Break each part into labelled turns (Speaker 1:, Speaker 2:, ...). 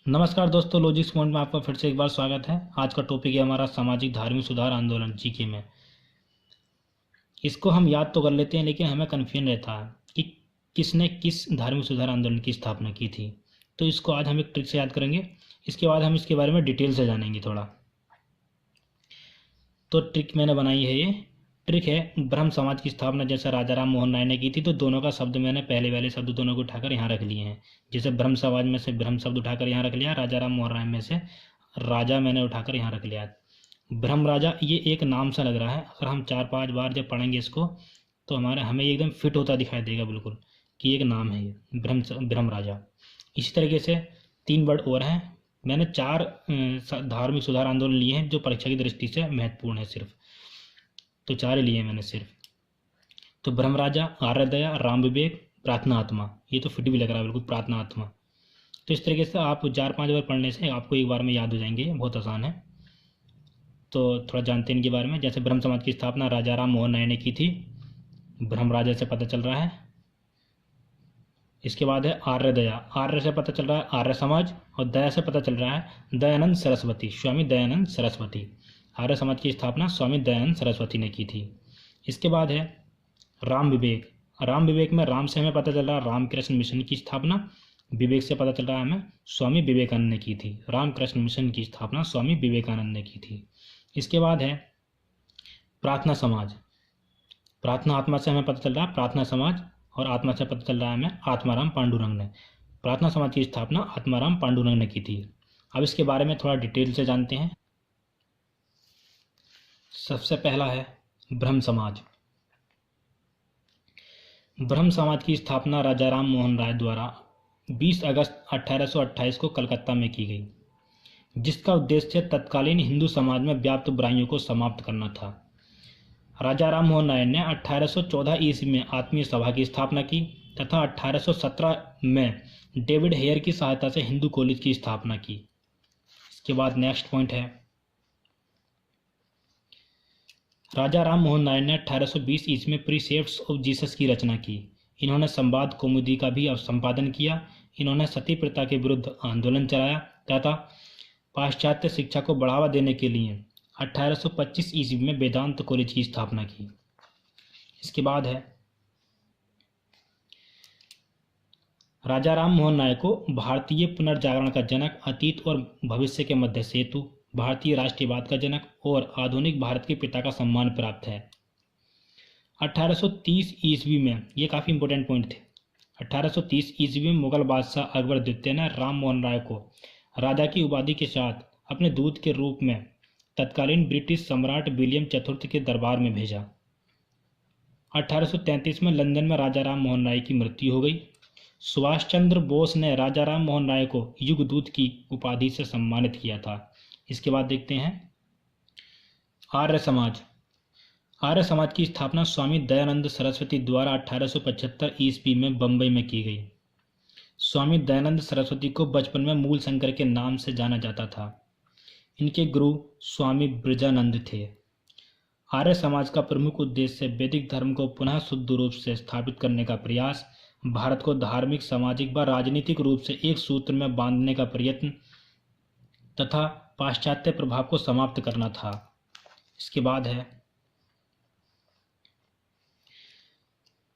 Speaker 1: नमस्कार दोस्तों, logics point में आपका फिर से एक बार स्वागत है। आज का टॉपिक है हमारा सामाजिक धार्मिक सुधार आंदोलन जीके में। इसको हम याद तो कर लेते हैं लेकिन हमें कन्फ्यूजन रहता है कि किसने किस धार्मिक सुधार आंदोलन की स्थापना की थी। तो इसको आज हम एक ट्रिक से याद करेंगे। इसके बाद हम इसके बारे में डिटेल से जानेंगे थोड़ा। तो ट्रिक मैंने बनाई है, ये ट्रिक है ब्रह्म समाज की स्थापना जैसे राजा राम मोहन राय ने की थी। तो दोनों का शब्द मैंने पहले वाले शब्द दोनों को उठाकर यहाँ रख लिए हैं। जैसे ब्रह्म समाज में से ब्रह्म शब्द उठाकर यहाँ रख लिया, राजा राम मोहन राय में से राजा मैंने उठाकर यहाँ रख लिया। ब्रह्म राजा ये एक नाम सा लग रहा है। अगर हम 4-5 बार जब पढ़ेंगे इसको तो हमें ये एकदम फिट होता दिखाई देगा बिल्कुल कि एक नाम है ये ब्रह्म राजा। इसी तरीके से 3 वर्ड और हैं। मैंने 4 धार्मिक सुधार आंदोलन लिए हैं जो परीक्षा की दृष्टि से महत्वपूर्ण है सिर्फ। तो 4 ही लिए मैंने सिर्फ। तो ब्रह्म राजा, आर्य दया, राम विवेक, प्रार्थना आत्मा। ये तो फिट भी लग रहा है बिल्कुल, प्रार्थना आत्मा। तो इस तरीके से आप 4-5 बार पढ़ने से आपको एक बार में याद हो जाएंगे। बहुत आसान है। तो थोड़ा जानते हैं इनके बारे में। जैसे ब्रह्म समाज की स्थापना राजा राम मोहन राय ने की थी, ब्रह्म राजा से पता चल रहा है। इसके बाद है आर्य दया। आर्य से पता चल रहा है आर्य समाज, और दया से पता चल रहा है दयानंद सरस्वती, स्वामी दयानंद सरस्वती। आर्य समाज की स्थापना स्वामी दयानंद सरस्वती ने की थी। इसके बाद है राम विवेक। राम विवेक में राम से हमें पता चल रहा है रामकृष्ण मिशन की स्थापना, विवेक से पता चल रहा है हमें स्वामी विवेकानंद ने की थी। रामकृष्ण मिशन की स्थापना स्वामी विवेकानंद ने की थी। इसके बाद है प्रार्थना समाज। प्रार्थना आत्मा से हमें पता चल रहा है प्रार्थना समाज, और आत्मा से पता चल रहा है हमें आत्माराम पांडुरंग ने। प्रार्थना समाज की स्थापना आत्माराम पांडुरंग ने की थी। अब इसके बारे में थोड़ा डिटेल से जानते हैं। सबसे पहला है ब्रह्म समाज। ब्रह्म समाज की स्थापना राजा राम मोहन राय द्वारा 20 अगस्त 1828 को कलकत्ता में की गई, जिसका उद्देश्य तत्कालीन हिंदू समाज में व्याप्त बुराइयों को समाप्त करना था। राजा राम मोहन राय ने 1814 ईस्वी में आत्मीय सभा की स्थापना की तथा 1817 में डेविड हेयर की सहायता से हिंदू कॉलेज की स्थापना की। इसके बाद नेक्स्ट पॉइंट है राजा राम मोहन राय ने 1820 ईस्वी में प्रीसेप्ट्स ऑफ जीसस की रचना की। इन्होंने संवाद कौमुदी का भी संपादन किया। इन्होंने सती प्रथा के विरुद्ध आंदोलन चलाया तथा पाश्चात्य शिक्षा को बढ़ावा देने के लिए 1825 ईस्वी में वेदांत कॉलेज की स्थापना की। इसके बाद है राजा राम मोहन राय को भारतीय पुनर्जागरण का जनक, अतीत और भविष्य के मध्य सेतु, भारतीय राष्ट्रीयवाद का जनक और आधुनिक भारत के पिता का सम्मान प्राप्त है। 1830 ईस्वी में, ये काफ़ी इंपॉर्टेंट पॉइंट थे, 1830 ईस्वी में मुगल बादशाह अकबर द्वितीय ने राम मोहन राय को राजा की उपाधि के साथ अपने दूत के रूप में तत्कालीन ब्रिटिश सम्राट विलियम चतुर्थ के दरबार में भेजा। 1833 में लंदन में राजा राम मोहन राय की मृत्यु हो गई। सुभाष चंद्र बोस ने राजा राम मोहन राय को युगदूत की उपाधि से सम्मानित किया था। इसके बाद देखते हैं आर्य समाज। आर्य समाज की स्थापना स्वामी दयानंद सरस्वती द्वारा 1875 ईस्वी में बंबई में की गई। स्वामी दयानंद सरस्वती को बचपन में मूल शंकर के नाम से जाना जाता था। इनके गुरु स्वामी ब्रजानंद थे। आर्य समाज का प्रमुख उद्देश्य वैदिक धर्म को पुनः शुद्ध रूप से स्थापित करने का प्रयास, भारत को धार्मिक, सामाजिक व राजनीतिक रूप से एक सूत्र में बांधने का प्रयत्न तथा पाश्चात्य प्रभाव को समाप्त करना था। इसके बाद है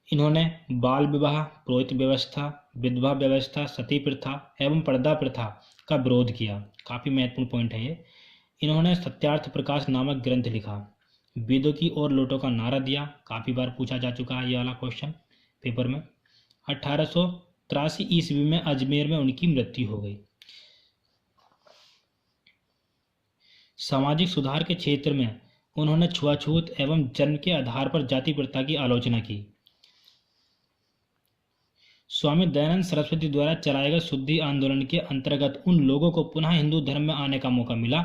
Speaker 1: इन्होंने बाल विवाह, पुरोहित व्यवस्था, विधवा व्यवस्था, सती प्रथा एवं पर्दा प्रथा का विरोध किया। काफ़ी महत्वपूर्ण पॉइंट है ये। इन्होंने सत्यार्थ प्रकाश नामक ग्रंथ लिखा। वेदों की ओर लौटो का नारा दिया। काफ़ी बार पूछा जा चुका है ये वाला क्वेश्चन पेपर में। 1883 ईस्वी में अजमेर में उनकी मृत्यु हो गई। सामाजिक सुधार के क्षेत्र में उन्होंने छुआछूत एवं जन्म के आधार पर जाति प्रथा की आलोचना की। स्वामी दयानंद सरस्वती द्वारा चलाए गए शुद्धि आंदोलन के अंतर्गत उन लोगों को पुनः हिंदू धर्म में आने का मौका मिला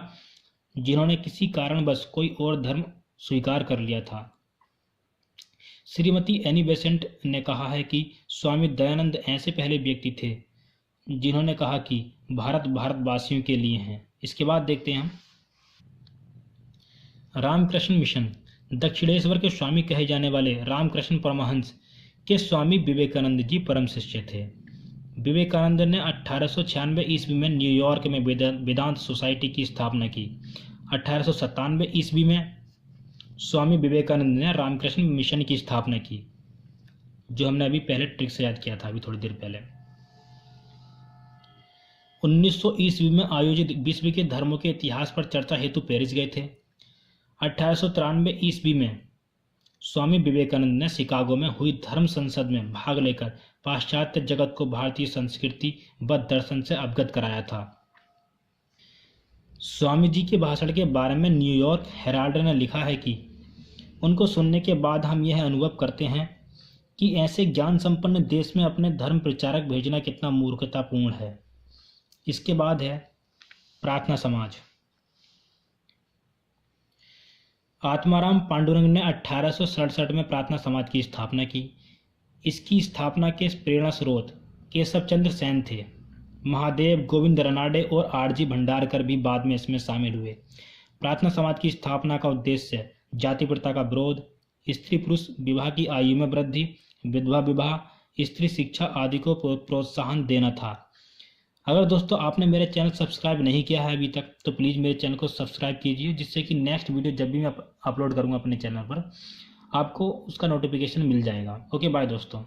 Speaker 1: जिन्होंने किसी कारणवश कोई और धर्म स्वीकार कर लिया था। श्रीमती एनी बेसेंट ने कहा है कि स्वामी दयानंद ऐसे पहले व्यक्ति थे जिन्होंने कहा कि भारत भारतवासियों के लिए है। इसके बाद देखते हैं हम रामकृष्ण मिशन। दक्षिणेश्वर के स्वामी कहे जाने वाले रामकृष्ण परमहंस के स्वामी विवेकानंद जी परम शिष्य थे। विवेकानंद ने 1896 ईस्वी में न्यूयॉर्क में वेदांत सोसाइटी की स्थापना की। 1897 ईस्वी में स्वामी विवेकानंद ने रामकृष्ण मिशन की स्थापना की, जो हमने अभी पहले ट्रिक से याद किया था अभी थोड़ी देर पहले। 1900 ईस्वी में आयोजित विश्व के धर्मों के इतिहास पर चर्चा हेतु पेरिस गए थे। 1893 ईस्वी में स्वामी विवेकानंद ने शिकागो में हुई धर्म संसद में भाग लेकर पाश्चात्य जगत को भारतीय संस्कृति व दर्शन से अवगत कराया था। स्वामी जी के भाषण के बारे में न्यूयॉर्क हेराल्ड ने लिखा है कि उनको सुनने के बाद हम यह अनुभव करते हैं कि ऐसे ज्ञान संपन्न देश में अपने धर्म प्रचारक भेजना कितना मूर्खतापूर्ण है। इसके बाद है प्रार्थना समाज। आत्माराम पांडुरंग ने 1867 में प्रार्थना समाज की स्थापना की। इसकी स्थापना के प्रेरणा स्रोत केशव चंद्र सेन थे। महादेव गोविंद रनाडे और आरजी भंडारकर भी बाद में इसमें शामिल हुए। प्रार्थना समाज की स्थापना का उद्देश्य जाति प्रथा का विरोध, स्त्री पुरुष विवाह की आयु में वृद्धि, विधवा विवाह, स्त्री शिक्षा आदि को प्रोत्साहन देना था। अगर दोस्तों आपने मेरे चैनल सब्सक्राइब नहीं किया है अभी तक, तो प्लीज़ मेरे चैनल को सब्सक्राइब कीजिए, जिससे कि नेक्स्ट वीडियो जब भी मैं अपलोड करूँगा अपने चैनल पर आपको उसका नोटिफिकेशन मिल जाएगा। ओके बाय दोस्तों।